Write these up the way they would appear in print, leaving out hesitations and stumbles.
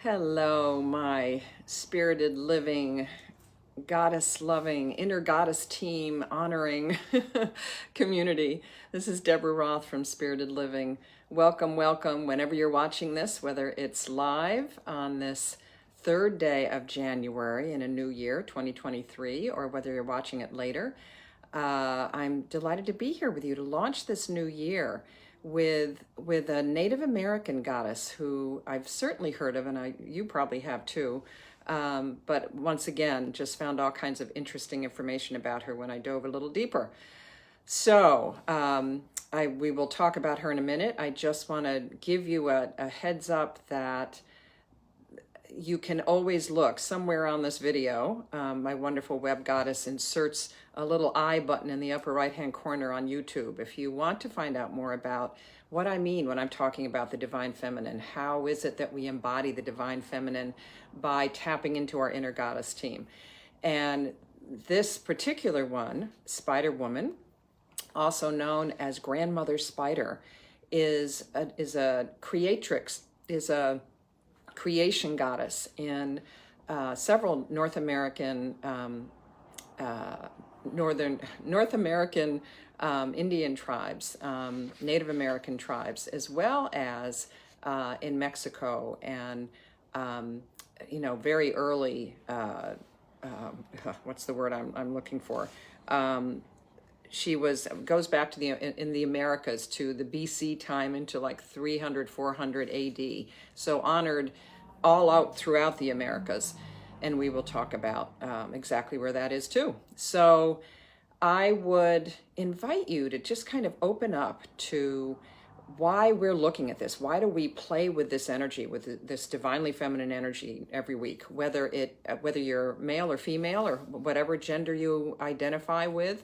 Hello, my spirited living, goddess loving, inner goddess team honoring community. This is Deborah Roth from Spirited Living. Welcome, welcome, whenever you're watching this, whether it's live on this third day of January in a new year, 2023, or whether you're watching it later. I'm delighted to be here with you to launch this new year with a Native American goddess who I've certainly heard of, and you probably have too. But once again, just found all kinds of interesting information about her when I dove a little deeper. So we will talk about her in a minute. I just want to give you a heads up that you can always look somewhere on this video. My wonderful web goddess inserts a little I button in the upper right hand corner on YouTube. If you want to find out more about what I mean when I'm talking about the divine feminine, how is it that we embody the divine feminine by tapping into our inner goddess team. And this particular one, Spider Woman, also known as Grandmother Spider, is a creatrix, is a creation goddess in several North American Indian tribes, Native American tribes, as well as in Mexico and very early. What's the word I'm looking for? She goes back to in the Americas to the BC time into like 300, 400 AD. So honored all out throughout the Americas. And we will talk about exactly where that is too. So I would invite you to just kind of open up to why we're looking at this. Why do we play with this energy, with this divinely feminine energy every week, whether you're male or female or whatever gender you identify with.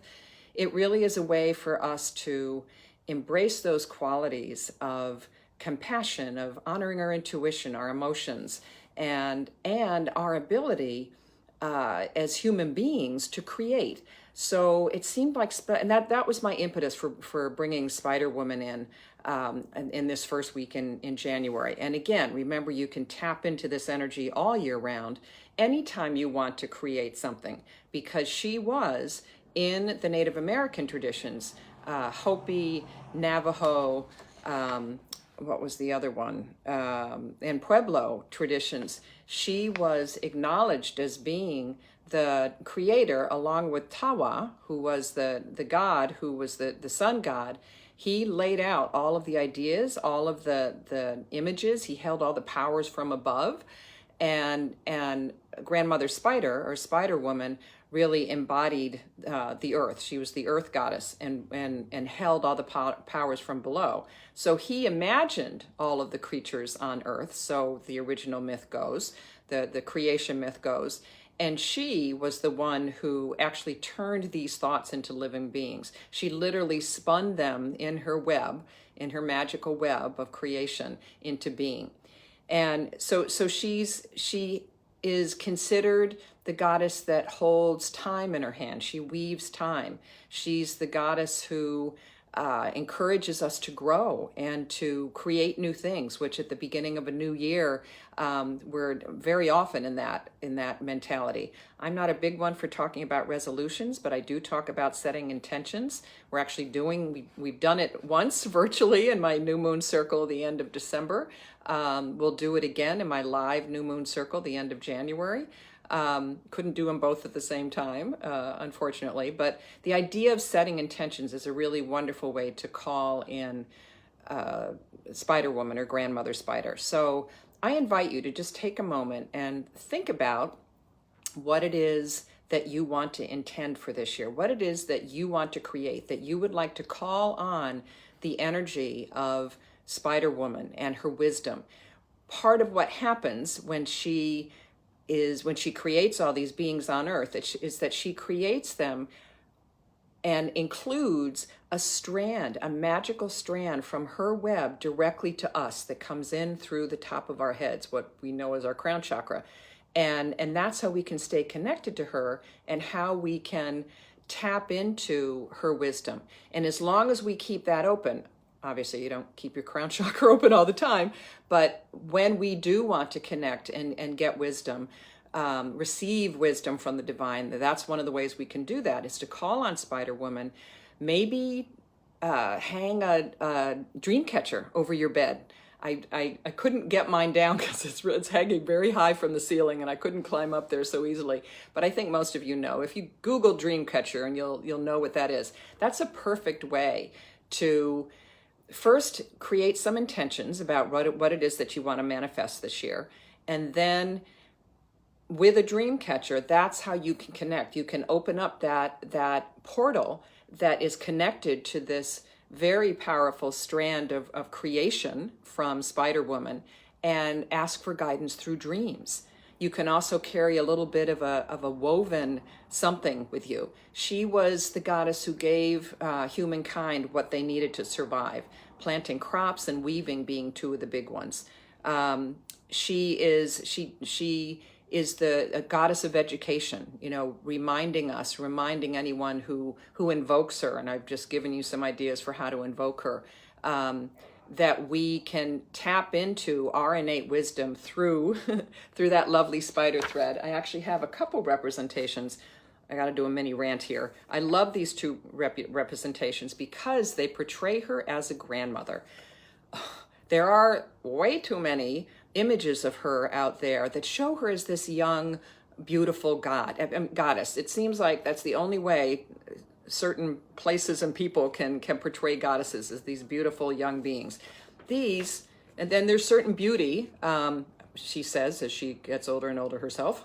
It really is a way for us to embrace those qualities of compassion, of honoring our intuition, our emotions, and our ability as human beings to create. So it seemed like, and that was my impetus for bringing Spider Woman in this first week in January. And again, remember, you can tap into this energy all year round, anytime you want to create something, because she was in the Native American traditions, Hopi, Navajo, what was the other one? And Pueblo traditions. She was acknowledged as being the creator, along with Tawa, who was the god, who was the sun god. He laid out all of the ideas, all of the images. He held all the powers from above. And Grandmother Spider, or Spider Woman, really embodied the earth. She was the earth goddess and held all the powers from below. So he imagined all of the creatures on earth. So the original myth goes, the creation myth goes. And she was the one who actually turned these thoughts into living beings. She literally spun them in her web, in her magical web of creation, into being. And so she is considered the goddess that holds time in her hand. She weaves time. She's the goddess who encourages us to grow and to create new things, which at the beginning of a new year, we're very often in that mentality. I'm not a big one for talking about resolutions, but I do talk about setting intentions. We're actually we've done it once virtually in my new moon circle the end of December. We'll do it again in my live new moon circle the end of January. Couldn't do them both at the same time, unfortunately. But the idea of setting intentions is a really wonderful way to call in Spider Woman or Grandmother Spider. So I invite you to just take a moment and think about what it is that you want to intend for this year, what it is that you want to create, that you would like to call on the energy of Spider Woman and her wisdom. Part of what happens when she creates all these beings on earth is that she creates them and includes a magical strand from her web directly to us that comes in through the top of our heads, what we know as our crown chakra. And that's how we can stay connected to her and how we can tap into her wisdom. And as long as we keep that open, obviously you don't keep your crown chakra open all the time, but when we do want to connect and get wisdom, receive wisdom from the divine, that's one of the ways we can do that, is to call on Spider Woman. Maybe hang a dream catcher over your bed. I couldn't get mine down because it's hanging very high from the ceiling, and I couldn't climb up there so easily. But I think most of you know. If you Google dream catcher, and you'll know what that is. That's a perfect way to first create some intentions about what it is that you want to manifest this year, and then with a dream catcher, that's how you can connect. You can open up that portal that is connected to this very powerful strand of creation from Spider Woman, and ask for guidance through dreams. You can also carry a little bit of a woven something with you. She was the goddess who gave humankind what they needed to survive, planting crops and weaving being two of the big ones. She is the goddess of education, reminding anyone who invokes her, and I've just given you some ideas for how to invoke her, that we can tap into our innate wisdom through through that lovely spider thread. I actually have a couple representations. I got to do a mini rant here. I love these two representations because they portray her as a grandmother. There are way too many images of her out there that show her as this young, beautiful goddess. It seems like that's the only way certain places and people can portray goddesses, as these beautiful young beings. And then there's certain beauty, she says, as she gets older and older herself,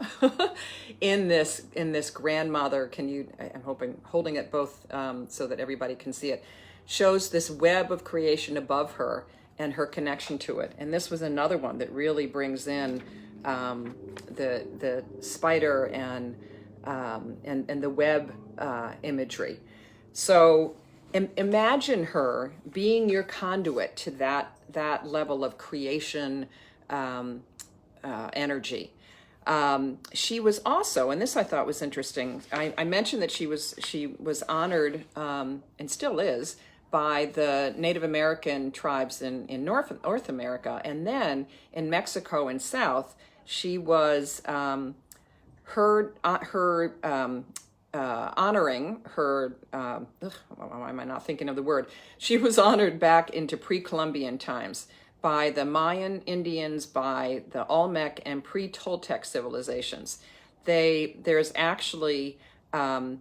in this grandmother. I'm holding it both so that everybody can see it, shows this web of creation above her and her connection to it. And this was another one that really brings in the spider and the web imagery. So imagine her being your conduit to that level of creation energy. She was also, and this I thought was interesting, I mentioned that she was honored, and still is, by the Native American tribes in North America, and then in Mexico and South, she was honoring her. Why am I not thinking of the word? She was honored back into pre-Columbian times by the Mayan Indians, by the Olmec and pre-Toltec civilizations. There's actually a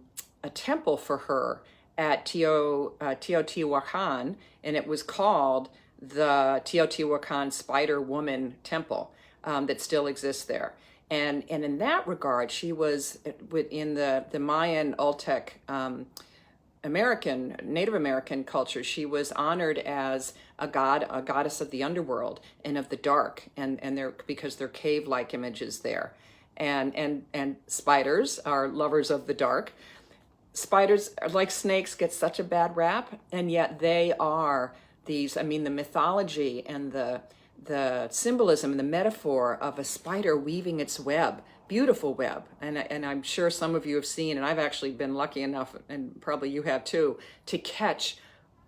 temple for her at Teotihuacan, and it was called the Teotihuacan Spider Woman Temple, that still exists there. And in that regard, she was in the Mayan, Oltec, Native American culture. She was honored as a goddess of the underworld and of the dark, because they're cave-like images there. And spiders are lovers of the dark. Spiders, like snakes, get such a bad rap, and yet they are the mythology and the symbolism and the metaphor of a spider weaving its web, beautiful web. And I'm sure some of you have seen, and I've actually been lucky enough, and probably you have too, to catch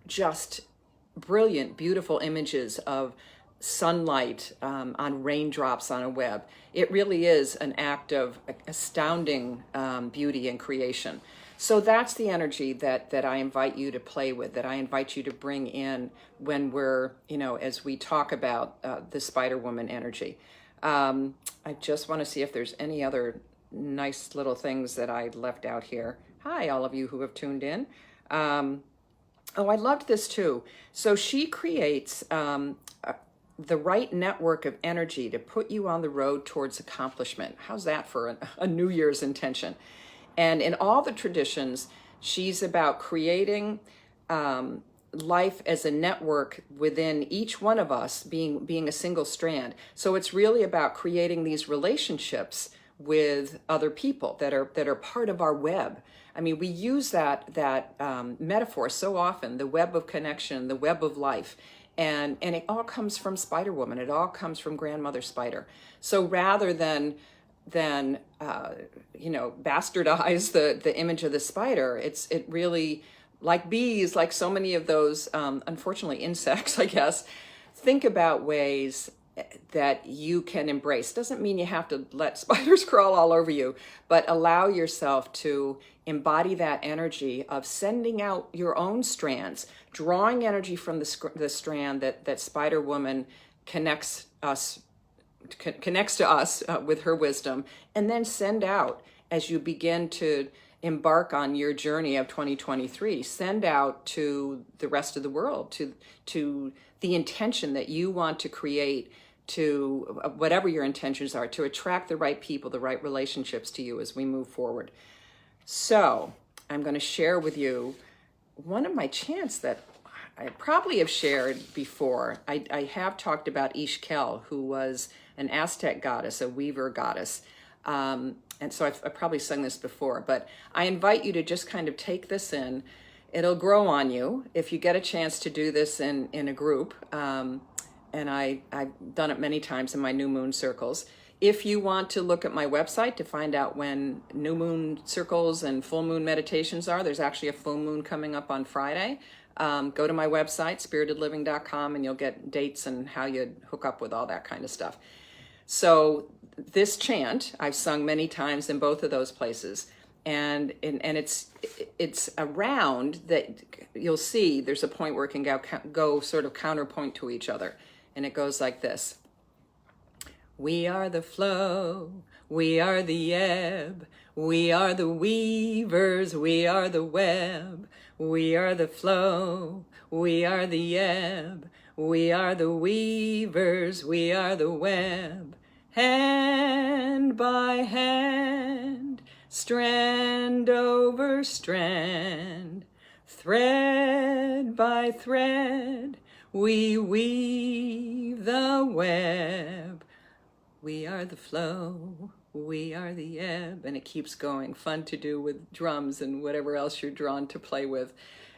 just brilliant, beautiful images of sunlight on raindrops on a web. It really is an act of astounding beauty and creation. So that's the energy that I invite you to play with, that I invite you to bring in when we're, as we talk about the Spider Woman energy. I just want to see if there's any other nice little things that I left out here. Hi, all of you who have tuned in. I loved this too. So she creates the right network of energy to put you on the road towards accomplishment. How's that for a New Year's intention? And in all the traditions, she's about creating life as a network within each one of us, being a single strand. So it's really about creating these relationships with other people that are part of our web. I mean, we use that metaphor so often, the web of connection, the web of life. And it all comes from Spider Woman. It all comes from Grandmother Spider. So rather than bastardize the image of the spider, it really like bees, like so many of those, unfortunately, insects, I guess, think about ways that you can embrace. Doesn't mean you have to let spiders crawl all over you, but allow yourself to embody that energy of sending out your own strands, drawing energy from the strand that Spider Woman connects to us with her wisdom, and then send out as you begin to embark on your journey of 2023. Send out to the rest of the world, to the intention that you want to create, to whatever your intentions are, to attract the right people, the right relationships to you as we move forward. So I'm going to share with you one of my chants that I probably have shared before. I have talked about Ixchel, who was an Aztec goddess, a weaver goddess. And so I've probably sung this before, but I invite you to just kind of take this in. It'll grow on you if you get a chance to do this in a group. And I've done it many times in my new moon circles. If you want to look at my website to find out when new moon circles and full moon meditations are, there's actually a full moon coming up on Friday. Go to my website, spiritedliving.com, and you'll get dates and how you hook up with all that kind of stuff. So this chant I've sung many times in both of those places, and it's around that you'll see there's a point where it can go sort of counterpoint to each other, and it goes like this. We are the flow, we are the ebb, we are the weavers, we are the web, we are the flow, we are the ebb, we are the weavers, we are the web. Hand by hand, strand over strand, thread by thread, we weave the web. We are the flow, we are the ebb, and it keeps going. Fun to do with drums and whatever else you're drawn to play with.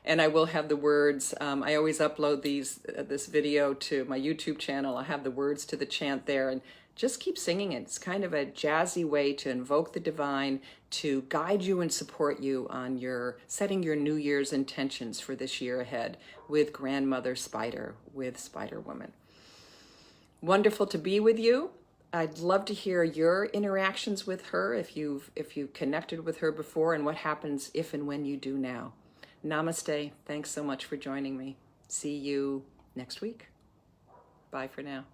And I will have the words. I always upload this video to my YouTube channel. I have the words to the chant there, and just keep singing it. It's kind of a jazzy way to invoke the divine, to guide you and support you on your setting your New Year's intentions for this year ahead with Grandmother Spider, with Spider Woman. Wonderful to be with you. I'd love to hear your interactions with her, if you've connected with her before, and what happens if and when you do now. Namaste. Thanks so much for joining me. See you next week. Bye for now.